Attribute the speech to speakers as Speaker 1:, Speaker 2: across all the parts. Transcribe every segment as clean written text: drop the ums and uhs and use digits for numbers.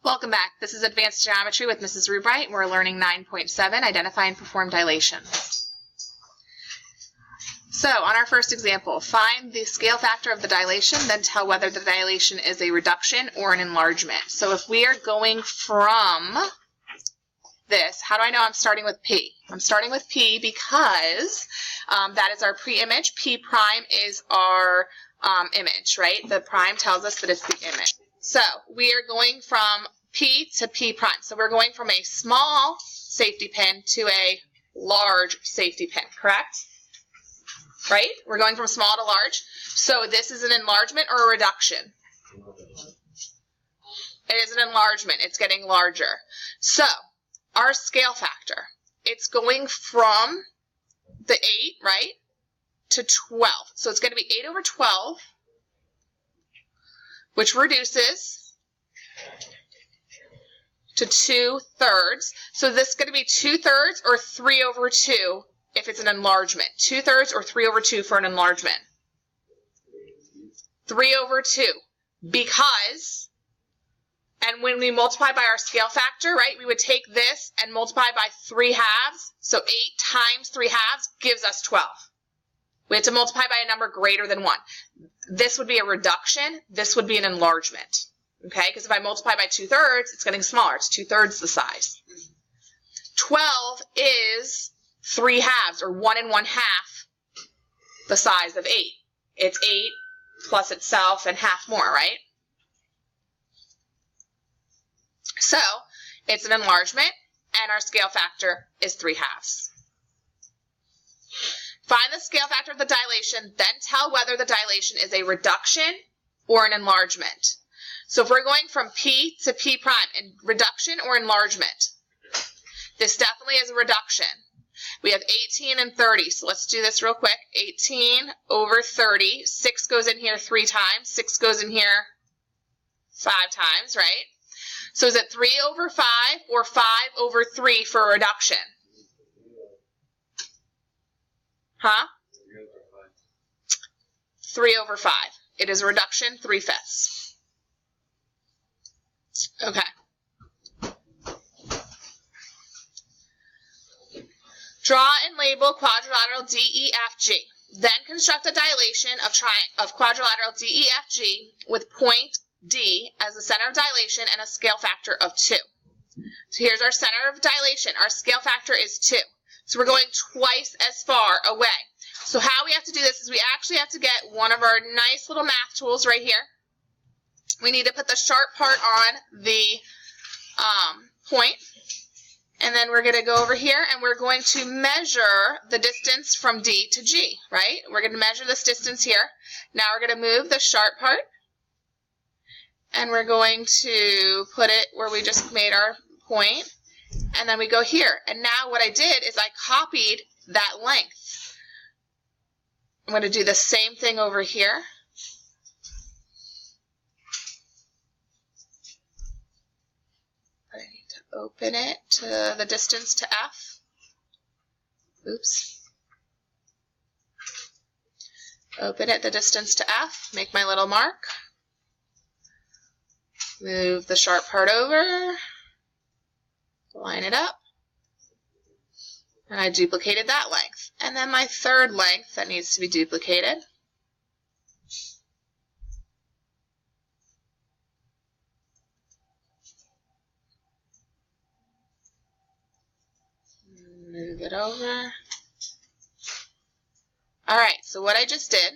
Speaker 1: Welcome back. This is Advanced Geometry with Mrs. RRubright. We're learning 9.7, Identify and Perform Dilations. So, on our first example, find the scale factor of the dilation, then tell whether the dilation is a reduction or an enlargement. So if we are going from this, how do I know I'm starting with P? I'm starting with P because that is our pre-image. P prime is our image, right? The prime tells us that it's the image. So we are going from P to P prime. So we're going from a small safety pin to a large safety pin, correct? Right? We're going from small to large. So this is an enlargement or a reduction? It is an enlargement. It's getting larger. So our scale factor, it's going from the 8, right, to 12. So it's going to be 8 over 12, which reduces to 2/3. So this is going to be 2/3 or 3 over 2 if it's an enlargement. 2/3 or 3 over 2 for an enlargement. 3 over 2. Because, and when we multiply by our scale factor, right, we would take this and multiply by 3/2. So 8 times 3/2 gives us 12. We have to multiply by a number greater than 1. This would be a reduction. This would be an enlargement. Okay, because if I multiply by 2/3, it's getting smaller. It's 2/3 the size. 12 is 3/2 or 1 1/2 the size of 8. It's 8 plus itself and half more, right? So it's an enlargement, and our scale factor is 3/2. Find the scale factor of the dilation, then tell whether the dilation is a reduction or an enlargement. So if we're going from P to P prime, in reduction or enlargement, this definitely is a reduction. We have 18 and 30, so let's do this real quick. 18 over 30, 6 goes in here 3 times, 6 goes in here 5 times, right? So is it 3 over 5 or 5 over 3 for a reduction? Huh? 3 over 5. It is a reduction, 3/5. Okay. Draw and label quadrilateral DEFG. Then construct a dilation of quadrilateral DEFG with point D as the center of dilation and a scale factor of 2. So here's our center of dilation. Our scale factor is 2. So we're going twice as far away. So how we have to do this is we actually have to get one of our nice little math tools right here. We need to put the sharp part on the point. And then we're going to go over here and we're going to measure the distance from D to G, right? We're going to measure this distance here. Now we're going to move the sharp part. And we're going to put it where we just made our point. And then we go here. And now what I did is I copied that length. I'm going to do the same thing over here. I need to open it to the distance to F. Oops. Open it the distance to F. Make my little mark. Move the sharp part over. Line it up. And I duplicated that length. And then my third length that needs to be duplicated. Move it over. All right, so what I just did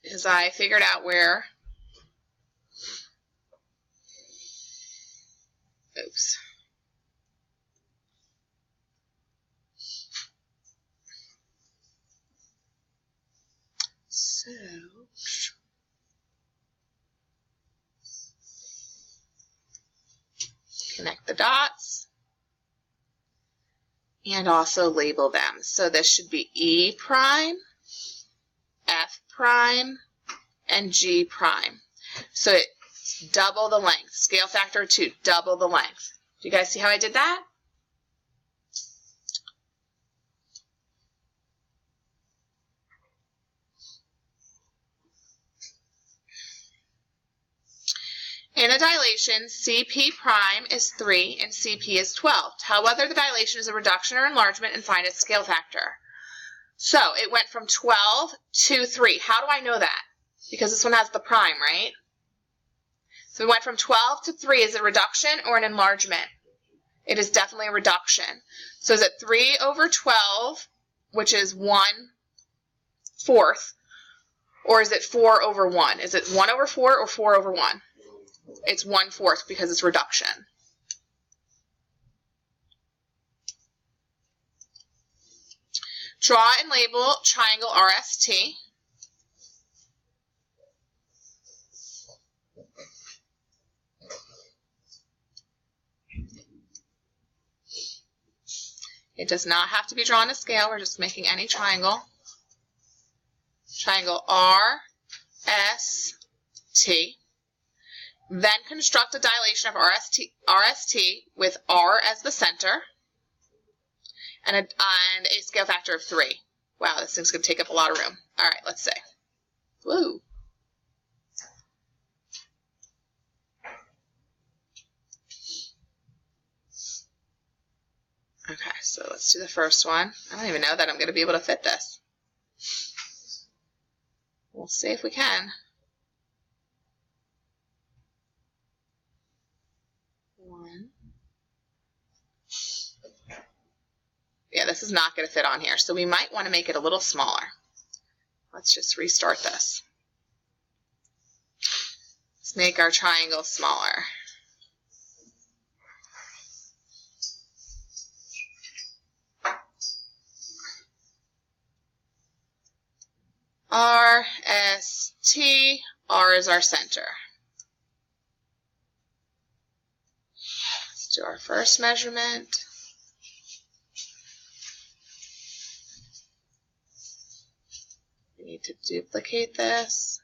Speaker 1: is I figured out where, oops. So, connect the dots and also label them. So this should be E prime, F prime, and G prime. So it's double the length. Scale factor 2, double the length. Do you guys see how I did that? In a dilation, CP prime is 3 and CP is 12. Tell whether the dilation is a reduction or enlargement and find its scale factor. So it went from 12 to 3. How do I know that? Because this one has the prime, right? So we went from 12 to 3. Is it a reduction or an enlargement? It is definitely a reduction. So is it 3 over 12, which is 1/4, or is it 4 over 1? Is it 1 over 4 or 4 over 1? It's 1/4 because it's reduction. Draw and label triangle RST. It does not have to be drawn to scale. We're just making any triangle. Triangle RST. Then construct a dilation of RST with R as the center and a scale factor of 3. Wow, this thing's going to take up a lot of room. All right, let's say. Woo. Okay, so let's do the first one. I don't even know that I'm going to be able to fit this. We'll see if we can. 1. Yeah, this is not going to fit on here, so we might want to make it a little smaller. Let's just restart this. Let's make our triangle smaller. RST, R is our center. Let's do our first measurement. We need to duplicate this.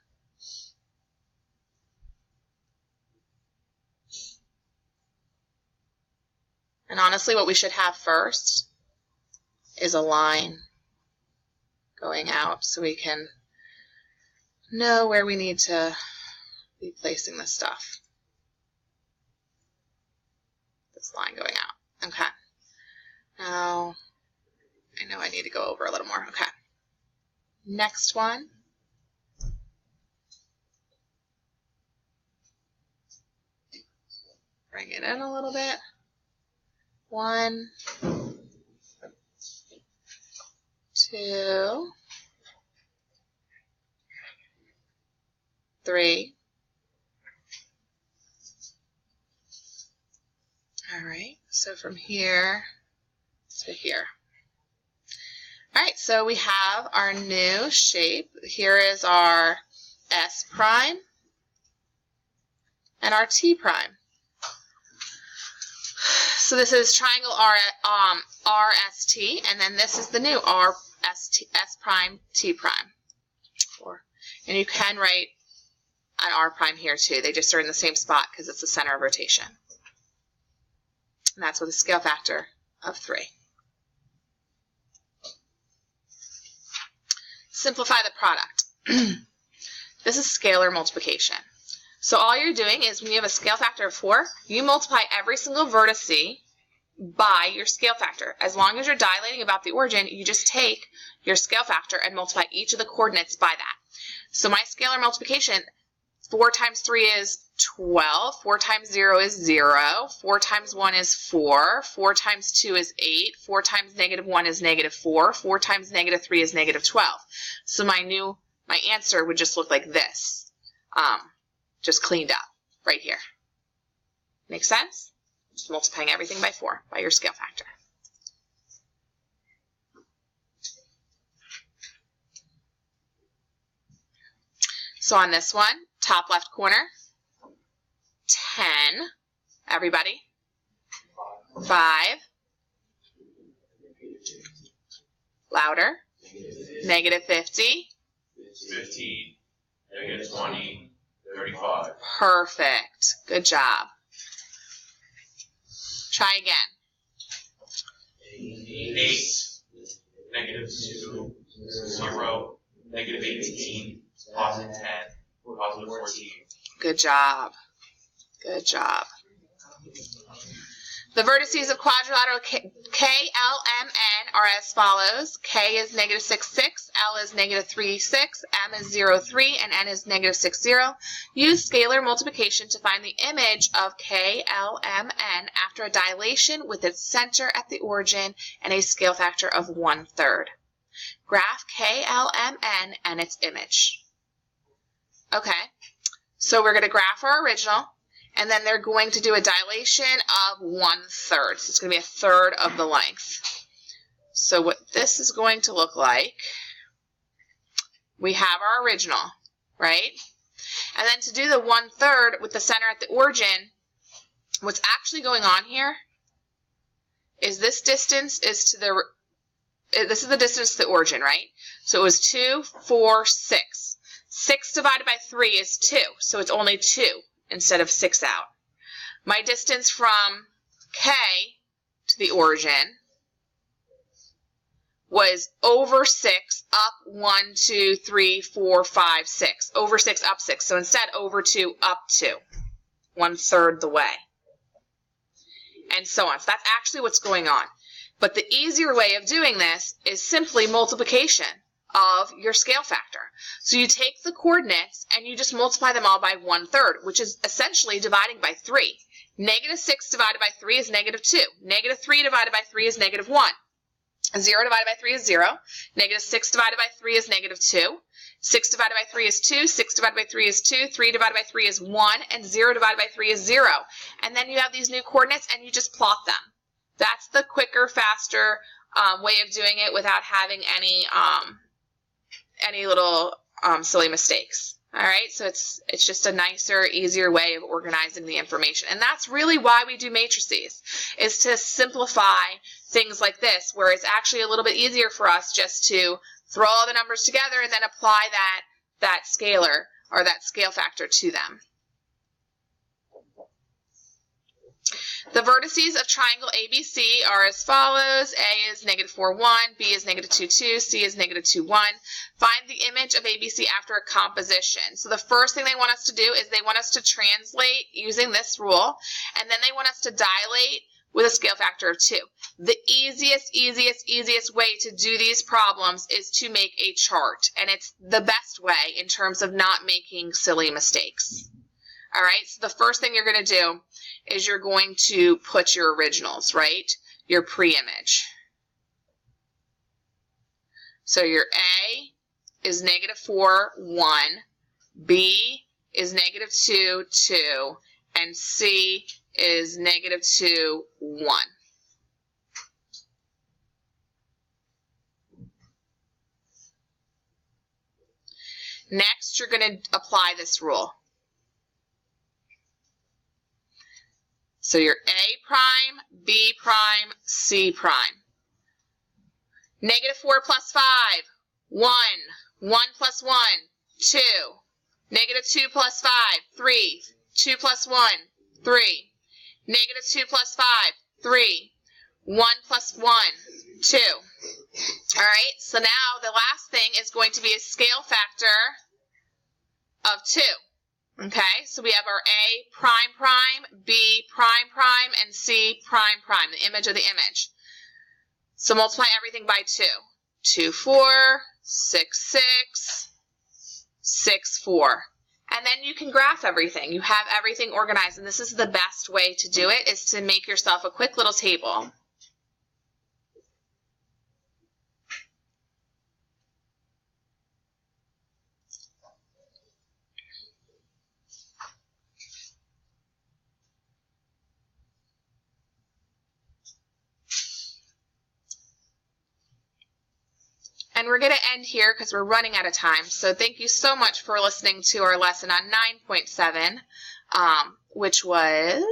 Speaker 1: And honestly, what we should have first is a line going out so we can know where we need to be placing this stuff. This line going out. Okay. Now, I know I need to go over a little more. Okay. Next one. Bring it in a little bit. 1, 2, 3. All right, so from here to here. All right, so we have our new shape. Here is our S prime and our T prime. So this is triangle RST, and then this is the new RST, S prime, T prime. And you can write an R prime here too. They just are in the same spot because it's the center of rotation. And that's with a scale factor of 3. Simplify the product. This is scalar multiplication. So all you're doing is when you have a scale factor of 4, you multiply every single vertice by your scale factor. As long as you're dilating about the origin, you just take your scale factor and multiply each of the coordinates by that. So my scalar multiplication, 4 times 3 is 12, 4 times 0 is 0, 4 times 1 is 4, 4 times 2 is 8, 4 times -1 is -4, 4 times -3 is -12. So my answer would just look like this, just cleaned up right here. Make sense? Just multiplying everything by 4 by your scale factor. So on this one, top left corner, 10. Everybody? 5. Louder. -50.
Speaker 2: 15. -20. 35.
Speaker 1: Perfect. Good job. Try again.
Speaker 2: 8. -2. 0. -18. +10. +14.
Speaker 1: Good job. Good job. The vertices of quadrilateral KLMN are as follows. K is negative 6, 6, L is negative 3, 6, M is 0, 3, and N is negative 6, 0. Use scalar multiplication to find the image of KLMN after a dilation with its center at the origin and a scale factor of 1/3. Graph KLMN and its image. Okay, so we're going to graph our original. And then they're going to do a dilation of 1/3. So it's going to be 1/3 of the length. So what this is going to look like, we have our original, right? And then to do the 1/3 with the center at the origin, what's actually going on here is this distance is to the, this is the distance to the origin, right? So it was 2, 4, 6. 6 divided by 3 is 2, so it's only 2. Instead of 6 out. My distance from K to the origin was over 6, up 1, 2, 3, 4, 5, 6. Over 6, up 6. So instead, over 2, up 2. 1/3 the way. And so on. So that's actually what's going on. But the easier way of doing this is simply multiplication of your scale factor. So you take the coordinates and you just multiply them all by 1/3, which is essentially dividing by 3. Negative 6 divided by 3 is negative 2. Negative 3 divided by 3 is negative 1. 0 divided by 3 is 0. Negative 6 divided by 3 is negative 2. 6 divided by 3 is 2. 6 divided by 3 is 2. 3 divided by 3 is 1. And 0 divided by 3 is 0. And then you have these new coordinates and you just plot them. That's the quicker, faster way of doing it without having any little silly mistakes. All right, so it's just a nicer, easier way of organizing the information. And that's really why we do matrices, is to simplify things like this, where it's actually a little bit easier for us just to throw all the numbers together and then apply that scalar or that scale factor to them. The vertices of triangle ABC are as follows. A is negative 4, 1. B is negative 2, 2. C is negative 2, 1. Find the image of ABC after a composition. So the first thing they want us to do is they want us to translate using this rule, and then they want us to dilate with a scale factor of 2. The easiest way to do these problems is to make a chart, and it's the best way in terms of not making silly mistakes. All right, so the first thing you're going to do is you're going to put your originals, right? Your pre-image. So your A is negative 4, 1. B is negative 2, 2. And C is negative 2, 1. Next, you're going to apply this rule. So your A prime, B prime, C prime. Negative 4 plus 5, 1. 1 plus 1, 2. Negative 2 plus 5, 3. 2 plus 1, 3. Negative 2 plus 5, 3. 1 plus 1, 2. All right, so now the last thing is going to be a scale factor of 2. Okay, so we have our A prime prime, B prime prime, and C prime prime, the image of the image. So multiply everything by 2. 2, 4, 6, 6, 6, 4. And then you can graph everything. You have everything organized, and this is the best way to do it, is to make yourself a quick little table. And we're going to end here because we're running out of time. So thank you so much for listening to our lesson on 9.7, which was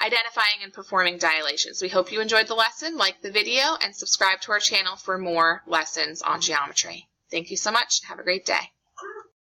Speaker 1: identifying and performing dilations. We hope you enjoyed the lesson, like the video, and subscribe to our channel for more lessons on geometry. Thank you so much. Have a great day.